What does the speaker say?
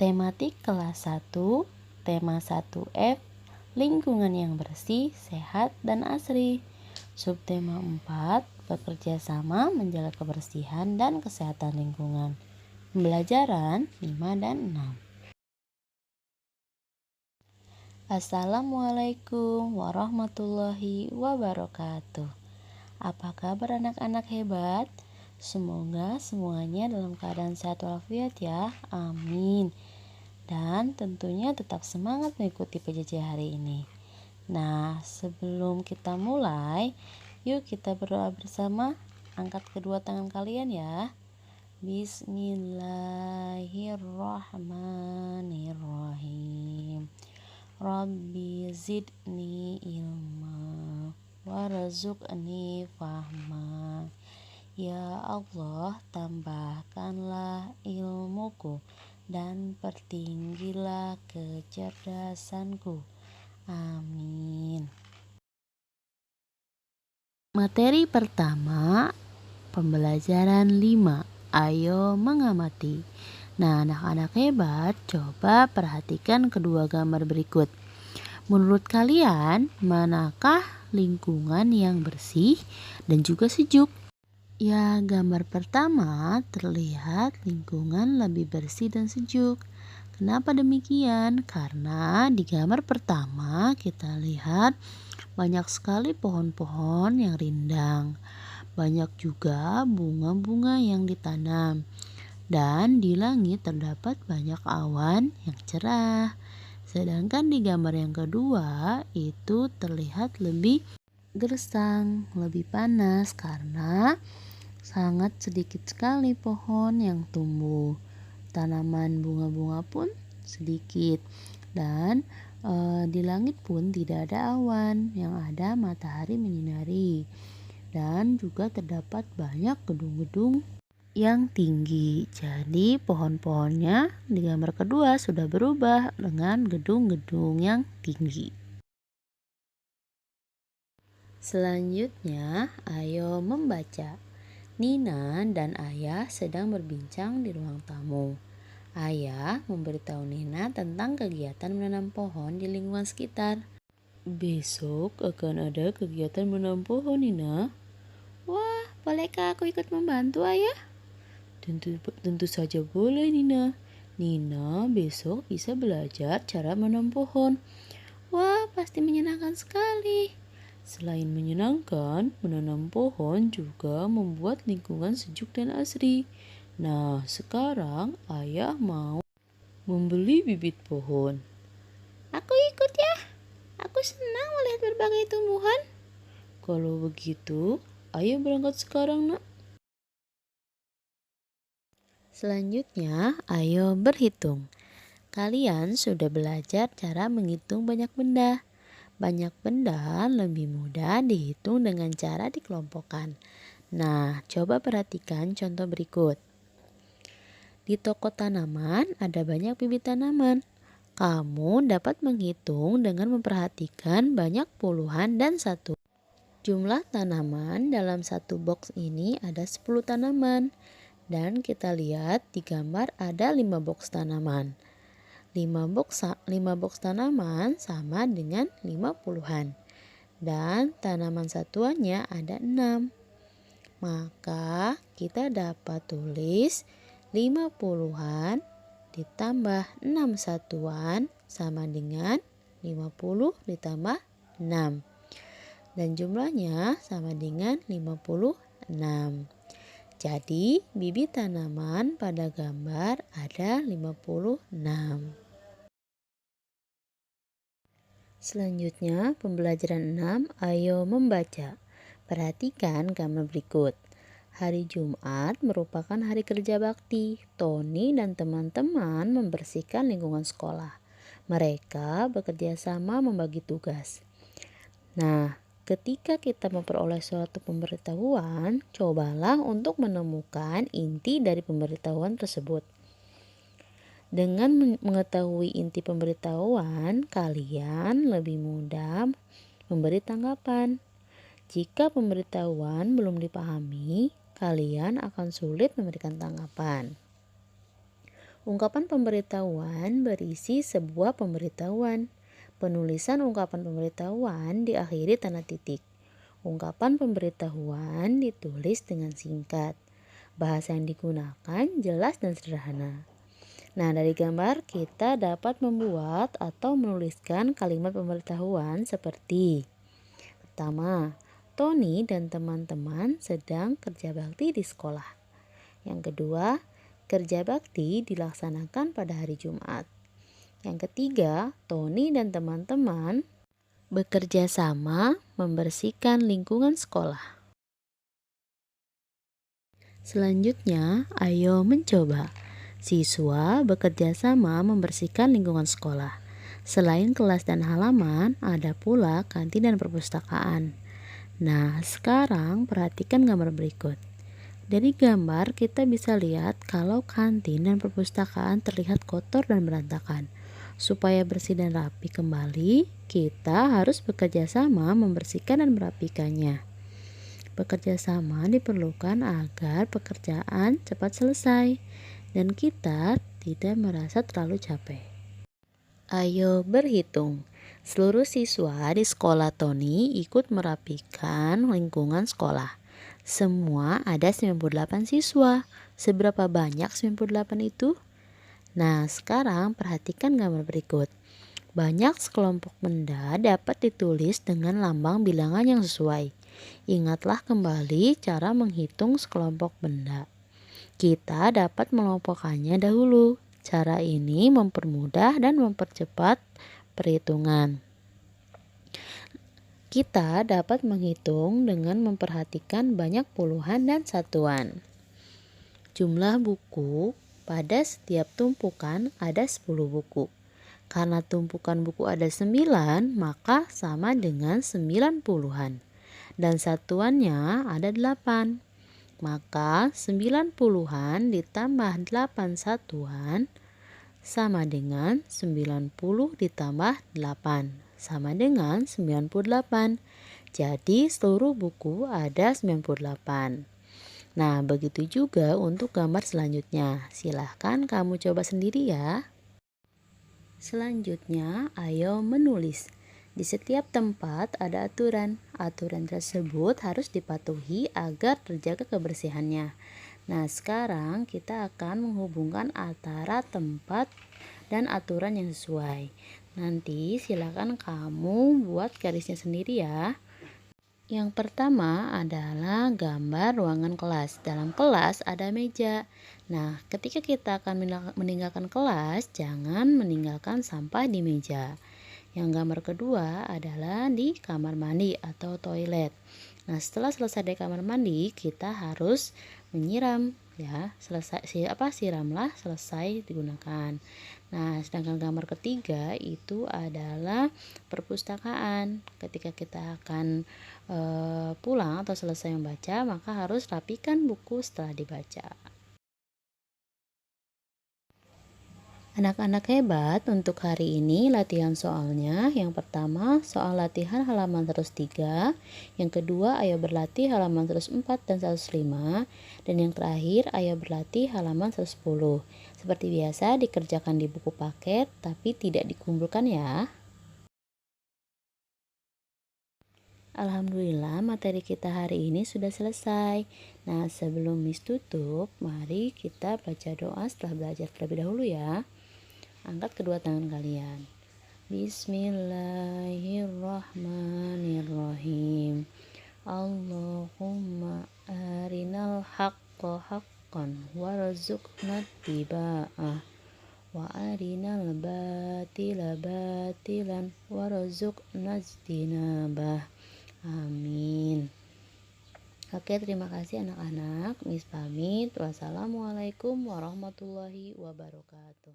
Tematik kelas 1, tema 1F, lingkungan yang bersih, sehat, dan asri. Subtema 4, bekerja sama menjaga kebersihan dan kesehatan lingkungan. Pembelajaran 5 dan 6. Assalamualaikum warahmatullahi wabarakatuh. Apa kabar anak-anak hebat? Semoga semuanya dalam keadaan sehat walafiat ya. Amin. Dan tentunya tetap semangat mengikuti PJJ hari ini. Nah, sebelum kita mulai, yuk kita berdoa bersama. Angkat kedua tangan kalian ya. Bismillahirrahmanirrahim. Rabbi zidni ilma warzuqni fahma. Ya Allah, tambahkanlah ilmuku dan pertinggilah kecerdasanku. Amin. Materi pertama, pembelajaran 5. Ayo mengamati. Nah, anak-anak hebat, coba perhatikan kedua gambar berikut. Menurut kalian, manakah lingkungan yang bersih dan juga sejuk? Ya, gambar pertama terlihat lingkungan lebih bersih dan sejuk. Kenapa demikian? Karena di gambar pertama kita lihat banyak sekali pohon-pohon yang rindang. Banyak juga bunga-bunga yang ditanam. Dan di langit terdapat banyak awan yang cerah. Sedangkan di gambar yang kedua itu terlihat lebih gersang, lebih panas karena sangat sedikit sekali pohon yang tumbuh. Tanaman bunga-bunga pun sedikit. Dan di langit pun tidak ada awan, yang ada matahari menyinari. Dan juga terdapat banyak gedung-gedung yang tinggi. Jadi pohon-pohonnya di gambar kedua sudah berubah dengan gedung-gedung yang tinggi. Selanjutnya, ayo membaca. Nina dan Ayah sedang berbincang di ruang tamu. Ayah memberitahu Nina tentang kegiatan menanam pohon di lingkungan sekitar. Besok akan ada kegiatan menanam pohon, Nina. Wah, bolehkah aku ikut membantu, Ayah? Tentu saja boleh, Nina. Nina besok bisa belajar cara menanam pohon. Wah, pasti menyenangkan sekali. Selain menyenangkan, menanam pohon juga membuat lingkungan sejuk dan asri. Nah, sekarang Ayah mau membeli bibit pohon. Aku ikut ya. Aku senang melihat berbagai tumbuhan. Kalau begitu, ayo berangkat sekarang, Nak. Selanjutnya, ayo berhitung. Kalian sudah belajar cara menghitung banyak benda. Banyak benda lebih mudah dihitung dengan cara dikelompokkan. Nah, coba perhatikan contoh berikut. Di toko tanaman ada banyak bibit tanaman. Kamu dapat menghitung dengan memperhatikan banyak puluhan dan satu. Jumlah tanaman dalam satu box ini ada 10 tanaman. Dan kita lihat di gambar ada 5 box tanaman. 5 box tanaman sama dengan 5 puluhan. Dan tanaman satuannya ada 6. Maka kita dapat tulis 5 puluhan ditambah 6 satuan sama dengan 50 ditambah 6. Dan jumlahnya sama dengan 56. Jadi, bibit tanaman pada gambar ada 56. Selanjutnya, pembelajaran 6, ayo membaca. Perhatikan gambar berikut. Hari Jumat merupakan hari kerja bakti. Tony dan teman-teman membersihkan lingkungan sekolah. Mereka bekerja sama membagi tugas. Nah, ketika kita memperoleh suatu pemberitahuan, cobalah untuk menemukan inti dari pemberitahuan tersebut. Dengan mengetahui inti pemberitahuan, kalian lebih mudah memberi tanggapan. Jika pemberitahuan belum dipahami, kalian akan sulit memberikan tanggapan. Ungkapan pemberitahuan berisi sebuah pemberitahuan. Penulisan ungkapan pemberitahuan diakhiri tanda titik. Ungkapan pemberitahuan ditulis dengan singkat. Bahasa yang digunakan jelas dan sederhana. Nah, dari gambar kita dapat membuat atau menuliskan kalimat pemberitahuan seperti: pertama, Tony dan teman-teman sedang kerja bakti di sekolah. Yang kedua, kerja bakti dilaksanakan pada hari Jumat. Yang ketiga, Tony dan teman-teman bekerja sama membersihkan lingkungan sekolah. Selanjutnya, ayo mencoba. Siswa bekerja sama membersihkan lingkungan sekolah. Selain kelas dan halaman, ada pula kantin dan perpustakaan. Nah, sekarang perhatikan gambar berikut. Dari gambar kita bisa lihat kalau kantin dan perpustakaan terlihat kotor dan berantakan. Supaya bersih dan rapi kembali, kita harus bekerja sama membersihkan dan merapikannya. Bekerja sama diperlukan agar pekerjaan cepat selesai dan kita tidak merasa terlalu capek. Ayo berhitung. Seluruh siswa di sekolah Tony ikut merapikan lingkungan sekolah. Semua ada 98 siswa. Seberapa banyak 98 itu? Nah, sekarang perhatikan gambar berikut. Banyak sekelompok benda dapat ditulis dengan lambang bilangan yang sesuai. Ingatlah kembali cara menghitung sekelompok benda. Kita dapat melompokannya dahulu. Cara ini mempermudah dan mempercepat perhitungan. Kita dapat menghitung dengan memperhatikan banyak puluhan dan satuan. Jumlah buku pada setiap tumpukan ada 10 buku. Karena tumpukan buku ada 9, maka sama dengan 9 puluhan. Dan satuannya ada 8. Maka 9 puluhan ditambah 8 satuan sama dengan 90 ditambah 8. Sama dengan 98. Jadi seluruh buku ada 98. Nah, begitu juga untuk gambar selanjutnya. Silahkan kamu coba sendiri ya. Selanjutnya, ayo menulis. Di setiap tempat ada aturan. Aturan tersebut harus dipatuhi agar terjaga kebersihannya. Nah, sekarang kita akan menghubungkan antara tempat dan aturan yang sesuai. Nanti silakan kamu buat garisnya sendiri ya. Yang pertama adalah gambar ruangan kelas. Dalam kelas ada meja. Nah, ketika kita akan meninggalkan kelas, jangan meninggalkan sampah di meja. Yang gambar kedua adalah di kamar mandi atau toilet. Nah, setelah selesai dari kamar mandi, kita harus menyiram ya. Siramlah selesai digunakan. Nah, sedangkan gambar ketiga itu adalah perpustakaan. Ketika kita akan pulang atau selesai membaca, maka harus rapikan buku setelah dibaca. Anak-anak hebat, untuk hari ini latihan soalnya. Yang pertama, soal latihan halaman 103. Yang kedua, ayo berlatih halaman 104 dan 105. Dan yang terakhir, ayo berlatih halaman 110. Seperti biasa, dikerjakan di buku paket, tapi tidak dikumpulkan ya. Alhamdulillah, materi kita hari ini sudah selesai. Nah, sebelum Miss tutup, mari kita baca doa setelah belajar terlebih dahulu ya. Angkat kedua tangan kalian. Bismillahirrahmanirrahim. Allahumma arinal haqqa haqqan warzuqna tiba'ah wa arinal batila batilan warzuqna ijtinabah. Amin. Oke, terima kasih anak-anak. Miss pamit. Wassalamualaikum warahmatullahi wabarakatuh.